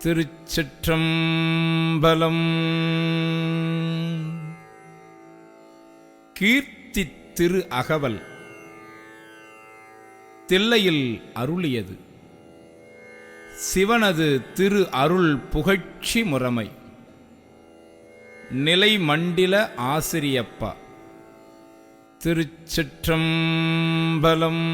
திருச்சிற்றம்பலம். கீர்த்தி திரு அகவல் தில்லையில் அருளியது. சிவனது திரு அருள் புகழ்ச்சி முறைமை. நிலை மண்டில ஆசிரியப்பா. திருச்சிற்றம்பலம்.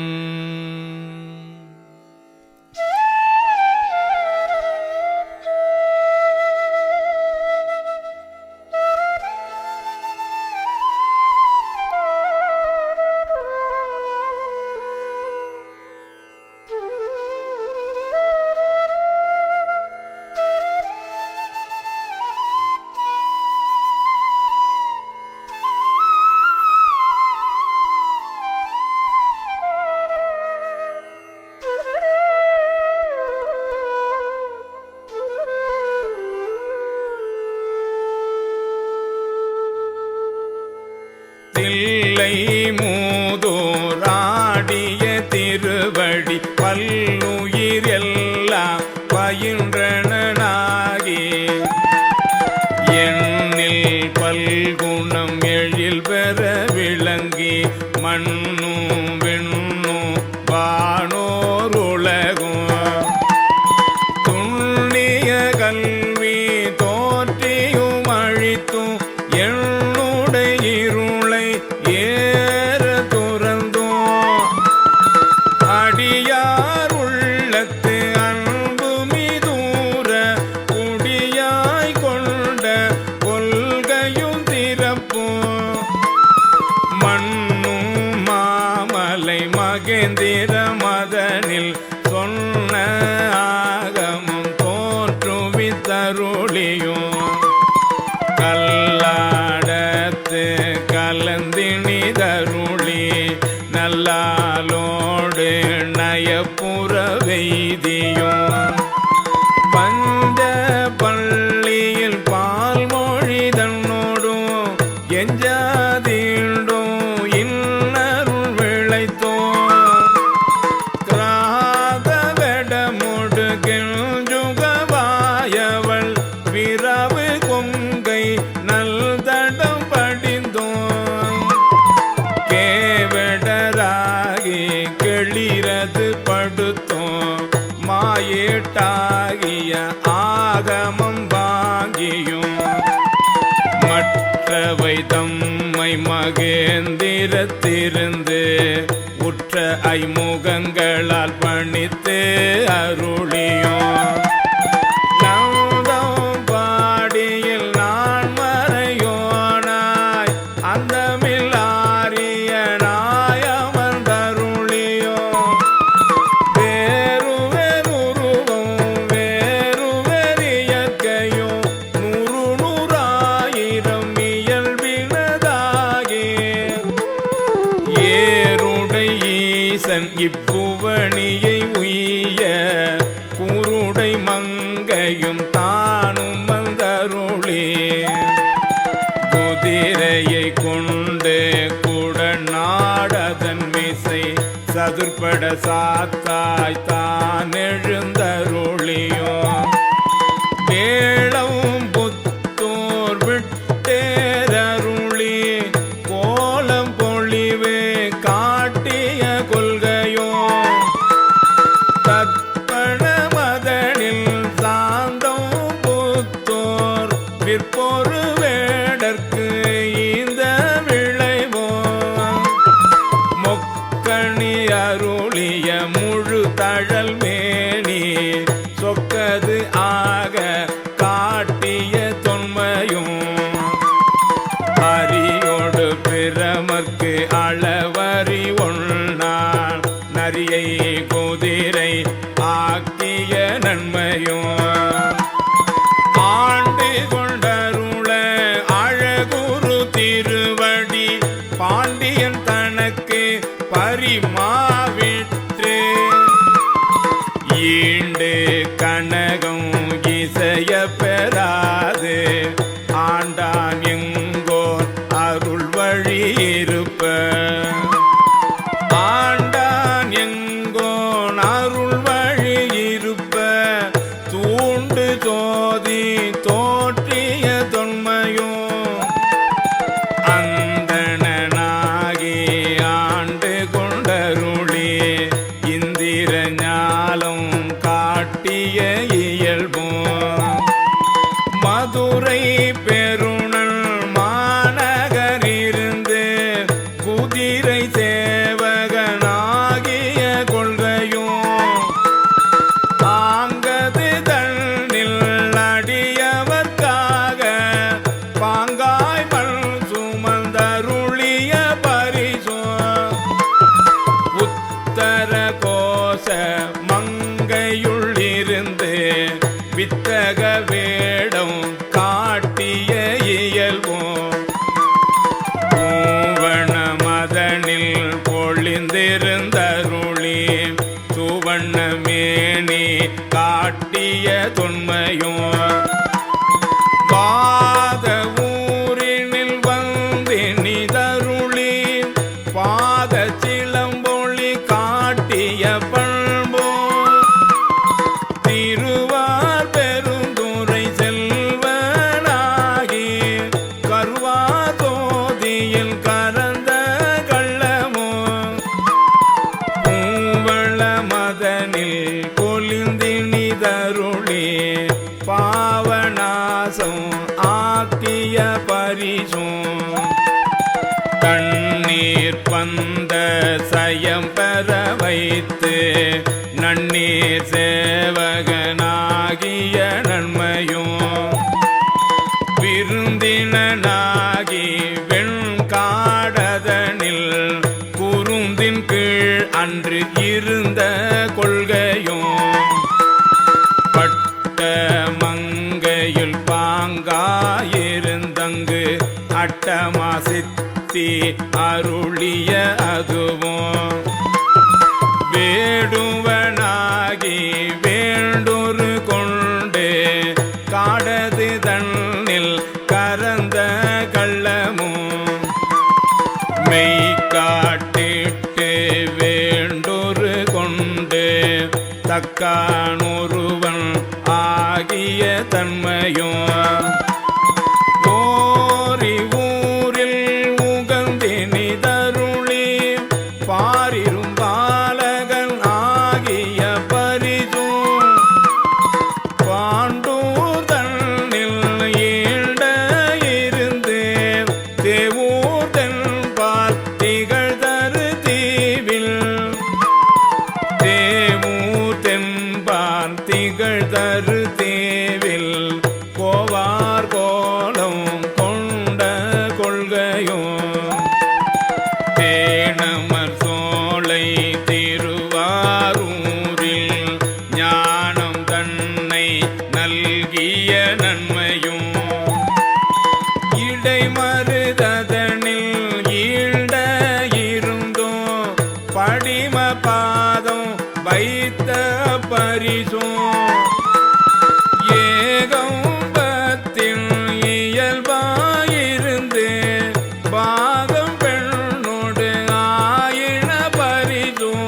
தில்லை மூதோராடிய திருவடி பல்லுயிர் எல்லாம் பயின்றனாகி எண்ணில் பல்குணம் எழில் பெற விளங்கி மண்ணும் விண்ணும் வானோர் உலகும் துண்ணிய கல்வி தோற்றியும் அழித்தும் மகேந்திர மதனில் சொன்ன ஆகமும் தோற்றுவித்தருளியும் கல்லாடத்து கலந்தினிதருளி நல்லாலோடு நயப்புற வெய்தியும் பஞ்ச பள்ளியில் பால்மொழி தன்னோடும் எஞ்சாதீண்டும் இன்னருள் விளைத்தோ கிஞ்சுகவாயவள் விரவு கொங்கை நல்தடம் படிந்தோம் கேவடராகி கெளிரது படுத்தோம் மாயேட்டாகிய ஆகமம் வாங்கியும் மற்றவை தம்மை மகேந்திரத்திருந்து உற்ற ஐமுகங்களால் பணித்து அருளியும் நந்தம் பாடியில் நான் மறையோனாய் அந்தமில் ஆரியனாய் அமர்ந்தருளியும் வேறுவேறுருவும் வேறுவேறியற்கையும் நூறு நூறாயிரம் இயல்பினதாகி ஏருடை ஈசன் இப்புவணியை உய்ய கூருடை மங்கையும் தானும் வந்தருளே குதிரையை கொண்டு குடநாடதன் மிசை சதுர்பட சாத்தாய் தான் எழுந்தருளியும் வேளவும் புத்தோர் விட்டேரருளி கோலம் பொழிவே காட்டிய கொள்கையும் தற்பண மதனில் சாந்தம் புத்தோர் விற்பொரு வேடற்கு இந்த விளைவோம் மொக்கணி அருளிய முழு தழல் மேனி சொக்கது ஆக காட்டிய தொன்மையும் அரியோடு பிரமர்க்கு அளவறி ஒன்னான் நரியை குதிரை ஆக்கிய நன்மையும் ஆண்டு கொண்டருள அழகுரு திருவடி பாண்டியன் தனக்கு பரிமாவிற்று ஈண்டு கனகம் இசைய பெறாது ஆண்டான் எங்கோர் அருள் வழி இருப்ப ஆண்டான் எங்கோன் அருள் வழி இருப்ப தூண்டு துறை சேவகனாகிய கொள்கையும் ஆங்கது தன்னில் அடியவர்க்காக பாங்காய் மண் சுமந்தருளிய பரிசும் உத்தர கோச மங்கையுள்ளிருந்து வித்தக வேடம் காட்டிய இயல்பும் பூவண மதனில் பொழிந்திருந்தருளி சுவண்ண மேனி காட்டிய தொன்மையும் பாத ஊரினில் வந்தினிதருளி பாத சிலம்பொழி காட்டிய பண்பும் திருவார் பெருந்துறை செல்வனாகி கருவாதோதியில் கரந்த கள்ளமும் பூவள மதனில் பொலிந்தினிதருளி பாவநாசம் ஆக்கிய பரிசும் தண்ணீர் பந்த சயம் பெற வைத்து நன்னீர் சேவகனாகிய நன்மையும் விருந்தினனாகி வெண்காடதனில் குருந்தின் கீழ் அன்று இருந்த கொள்கையும் பட்ட மங்கையில் பாங்காயிருந்தங்கு அட்டமாசித்தி அருளிய அதுவும் வேடுவனாகி வேண்டொரு கொண்டு காடது தன்னில் கரந்த கள்ளமும் மெய் காட்டிட்டு வேண்டொரு கொண்டு தக்கானொருவன் ஆகிய தன்மையும் ஓரி ஊரில் உகந்தினிதருளி பாரிரும் பாலகன் ஆகிய பரிசும் பாண்டூர் தன்னில் ஈண்ட இருந்து தேவூர் தென்பால் திகழ்தரு தீவில் தேவூர் தென்பால் திகழ்தரு தேவில் கோவார் கோலம் கொண்ட கொள்கையும் தேனமர் சோலை திருவாரூரில் ஞானம் தன்னை நல்கிய நன்மையும் இடைமருதனில் ஈண்ட இருந்தும் படிம பாதம் வைத்த பரிசும் ஏகம்பத்தின் இயல்பாயிருந்து பாகம் பெண்ணோடு ஆயின பரிசும்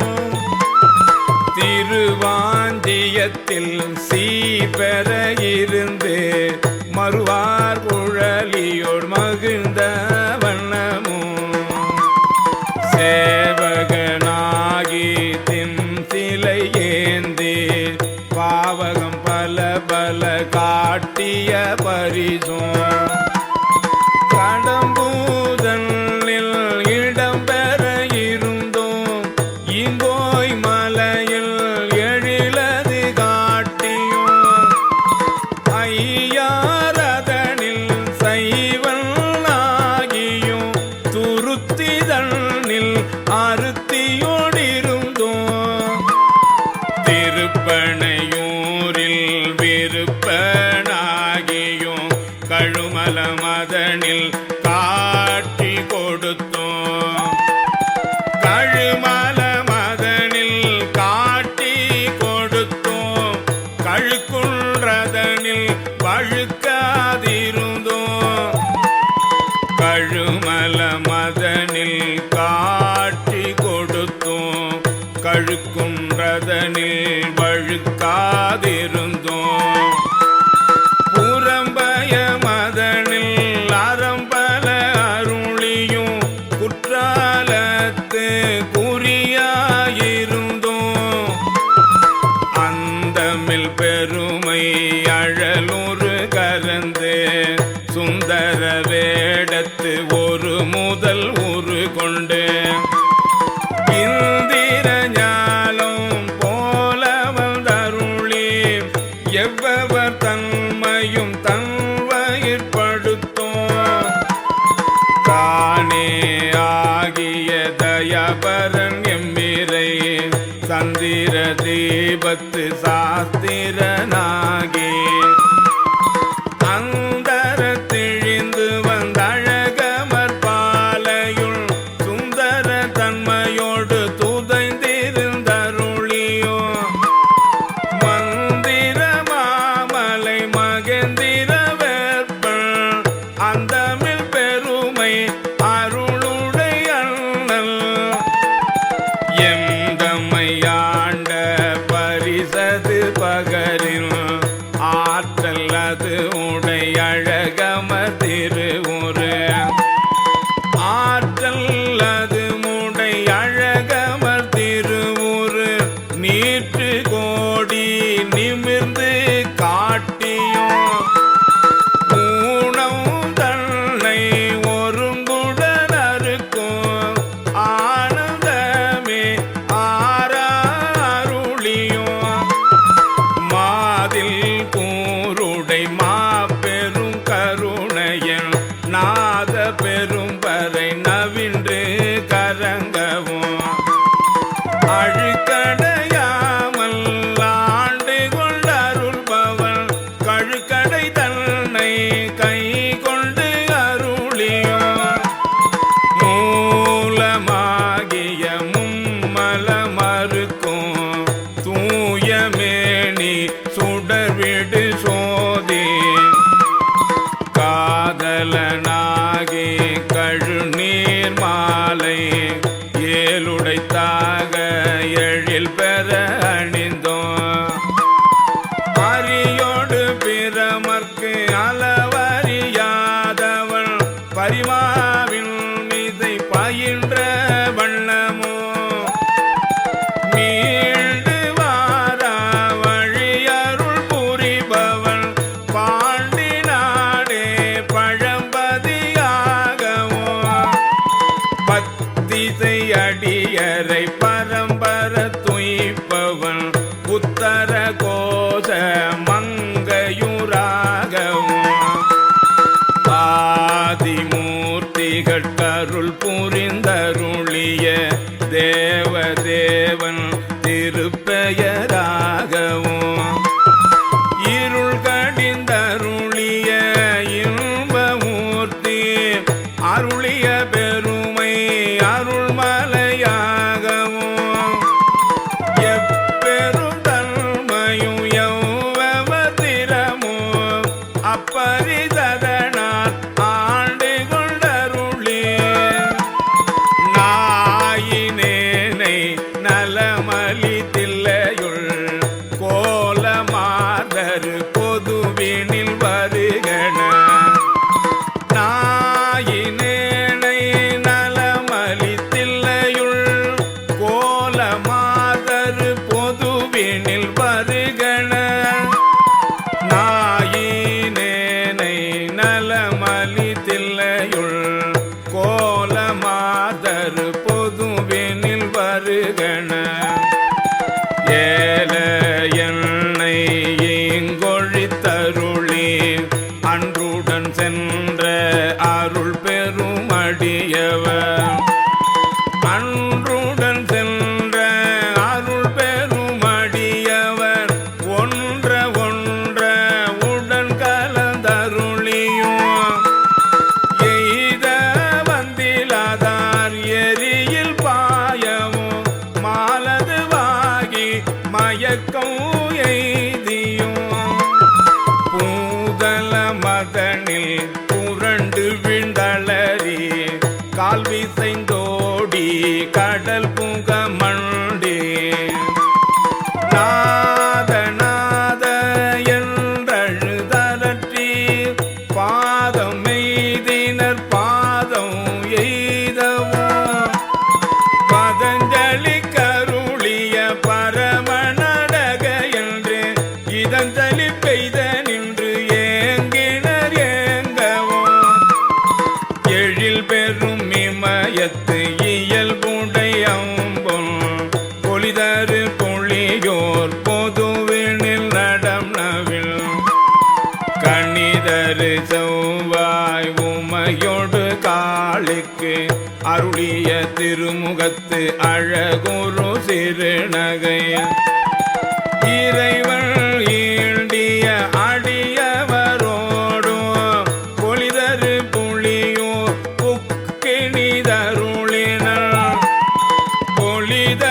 திருவாஞ்சியத்தில் சீபெற இருந்து மறுவார் குழலியோடு மகிழ்ந்த வண்ணமும் சேவகனாகி தின் சிலை ஏந்தி பாவகம் பல பல காட்டிய பரிசும் கடம்பூதனில் இடம்பெற இருந்தோம் இங்கோய் மலையில் எழிலது காட்டியும் ஐயாரதனில் சைவன் ஆகியும் துருத்திதனில் அறுத்தியோடிருந்தோம் திருப்பனையூரில் விருப்பனாகியும் கழுமல மதனில் காட்டி கொடுத்தோம் கழுமல மதனில் காட்டி கொடுத்தோம் கழுக்குன்றதனில் வழுக்காதிருந்தோம் கழுமல மதனில் காட்டி கொடுத்தோம் கழுக்குன்றதனில் வழுக்காதிருந்தோம் புறம்பய மதனில் அறம்பல அருளியும் குற்றாலத்து குறியாயிருந்தோம் அந்தமில் பெருமை அழலுறு கலந்து சுந்தர வேடத்து ஒரு முதல் உரு கொண்டு பரன் எம்மிரை சந்திர தீபத்து சாஸ்திரனாகி அந்தரத்திழிந்து வந்தழகமர் பாலையுள் சுந்தர தன்மையோடு துதைந்திருந்தருளியோ மந்திர மாமலை மகேந்திர வேற்பள் அந்தமிழ் பெருமை அருளுடைய அண்ணல் எந்தமையாண்ட பரிசது பகரில் ஆற்றல் அது உடை அழகமர் திருவுரு ஆற்றல் அது முடை அழகமர் திருவுரு நீற்று கோடி நிமிர்ந்து காட்டியும் ஊனம் தன்னை ஒருங்குடன் அறுக்கும் ஆனந்தமே ஆராருளியும் மாதில் கூருடை மாபெரும் கருணையன் நாத பெரும்பறை நவின்று கரங்கவும் அழுக்கடையாமல் ஆண்டு கொண்டருள்பவன் கழுக்கடை தன்னை கை கொண்டு அருளியும் மூலமாகிய மும்மலமறுக்கும் தூயமேனி சுடர்விடு சோதி காதலனாகி கழுநீர் மாலை ஏழுடைத்தாக எழில் பெற அணிந்தோம் அரியோடு பிரமர்க்கு அளவறியாதவள் பரிமாவின் மீதை பயின்ற வண்ணமோ மீண்டு வாரா வழியருள் புரிபவன் பாண்டி நாடே பழம்பதியாகவும் பத்திசை அடியரை பரம்பர துய்ப்பவன் உத்தர கோஷ மங்கையுராகவும் ஆதிமூர்த்திகள் கருள் புரிந்தருளிய தேவதேவன் திருப்பெயராகவும் இருள் கடிந்தருளிய இன்பமூர்த்தி அருளிய பெருமை அருள்மலையாகவும் எப்பெரும் தன்மையும் எவ்வவதிரமும் அப்பரிததனால் ஆண்டு கொண்டருளி நாயினேனை நலமலி தில்லையுள் கோலமாதரு பொதுவினில் வருகன நாயினேனை நலமலி தில்லையுள் கோலமாதரு பொதுவினில் வருகன நாயினேனை நலமலி தில்லையுள் கோலமாதரு பொதுவினில் வருகன ஏல என்னை இங்கொழித்தருளி அன்றுடன் சென்ற அருள் பெருமடியவர் அன்றுடன் சென்ற அருள் பெருமடியவர் ஒன்ற ஒன்ற உடன் கலந்தருளியும் எய்த வந்திலாதார் எரியில் பாயவும் மாலதுவாகி மயக்கம் எய்தியும் பூதல மதனில் புரண்டு விண்டளறி கால் விசைந்தோடி கடல் புக மண்டி நாத நாத என்றழுதலற்றி பாதம் எய்தினர் பாதம் எய்தவும் பதஞ்சலி கருளிய பரமநடக என்று இதஞ்சலி பெய்த நின்று ஏங்கினர் ஏங்கவும் எழில் பெரும் இமயத்து இயல்புடை அம்பும் பொலிதரு பொழியோர் பொதுவினில் நடம் நவில் கணிதரு செவ்வாய் உமையொடு காளுக்கு அருளிய திருமுகத்து அழகுரு சிறுநகைய இறைவன் ஈண்டிய அடியவரோடும் பொலிதரு புளியோ புக்கினிதருளின பொலித